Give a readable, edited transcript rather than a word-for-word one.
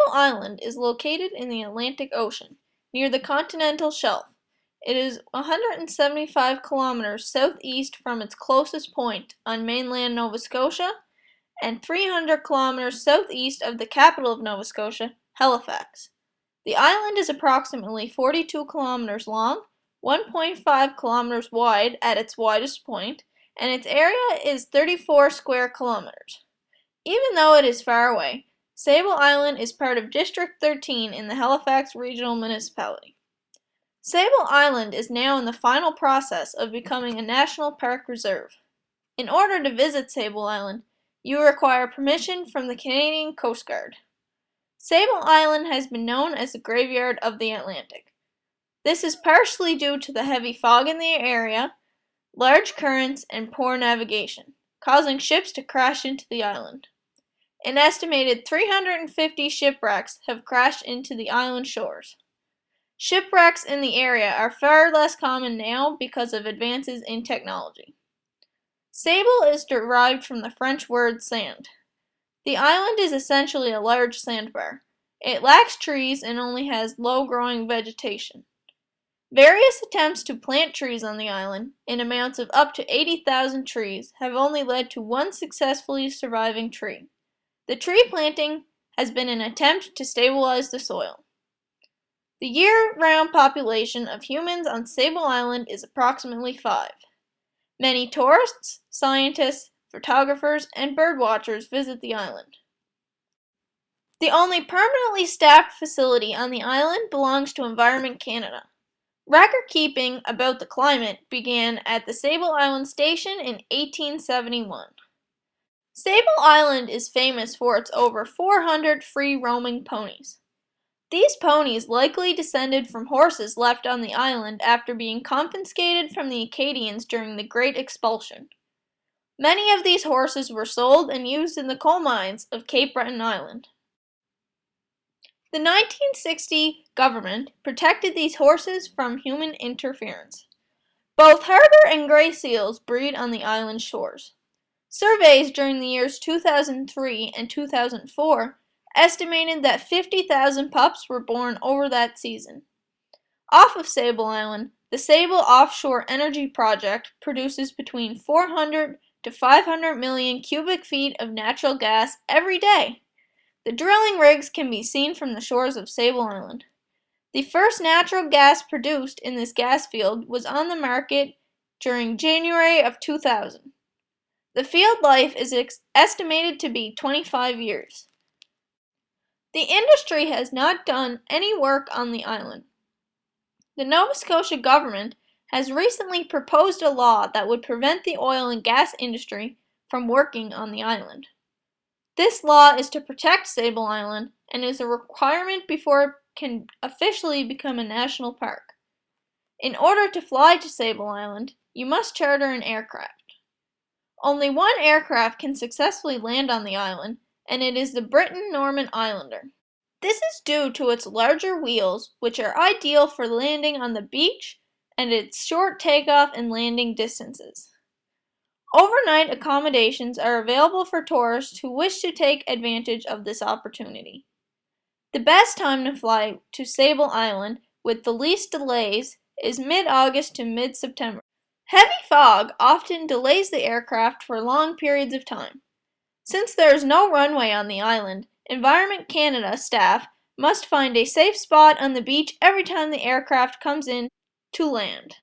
Sable Island is located in the Atlantic Ocean, near the continental shelf. It is 175 kilometers southeast from its closest point on mainland Nova Scotia and 300 kilometers southeast of the capital of Nova Scotia, Halifax. The island is approximately 42 kilometers long, 1.5 kilometers wide at its widest point, and its area is 34 square kilometers. Even though it is far away, Sable Island is part of District 13 in the Halifax Regional Municipality. Sable Island is now in the final process of becoming a National Park Reserve. In order to visit Sable Island, you require permission from the Canadian Coast Guard. Sable Island has been known as the graveyard of the Atlantic. This is partially due to the heavy fog in the area, large currents, and poor navigation, causing ships to crash into the island. An estimated 350 shipwrecks have crashed into the island shores. Shipwrecks in the area are far less common now because of advances in technology. Sable is derived from the French word sand. The island is essentially a large sandbar. It lacks trees and only has low-growing vegetation. Various attempts to plant trees on the island, in amounts of up to 80,000 trees, have only led to one successfully surviving tree. The tree planting has been an attempt to stabilize the soil. The year-round population of humans on Sable Island is approximately 5. Many tourists, scientists, photographers, and birdwatchers visit the island. The only permanently staffed facility on the island belongs to Environment Canada. Record-keeping about the climate began at the Sable Island Station in 1871. Sable Island is famous for its over 400 free-roaming ponies. These ponies likely descended from horses left on the island after being confiscated from the Acadians during the Great Expulsion. Many of these horses were sold and used in the coal mines of Cape Breton Island. The 1960 government protected these horses from human interference. Both harbour and grey seals breed on the island shores. Surveys during the years 2003 and 2004 estimated that 50,000 pups were born over that season. Off of Sable Island, the Sable Offshore Energy Project produces between 400 to 500 million cubic feet of natural gas every day. The drilling rigs can be seen from the shores of Sable Island. The first natural gas produced in this gas field was on the market during January of 2000. The field life is estimated to be 25 years. The industry has not done any work on the island. The Nova Scotia government has recently proposed a law that would prevent the oil and gas industry from working on the island. This law is to protect Sable Island and is a requirement before it can officially become a national park. In order to fly to Sable Island, you must charter an aircraft. Only one aircraft can successfully land on the island, and it is the Britten-Norman Islander. This is due to its larger wheels, which are ideal for landing on the beach, and its short takeoff and landing distances. Overnight accommodations are available for tourists who wish to take advantage of this opportunity. The best time to fly to Sable Island with the least delays is mid-August to mid-September. Heavy fog often delays the aircraft for long periods of time. Since there is no runway on the island, Environment Canada staff must find a safe spot on the beach every time the aircraft comes in to land.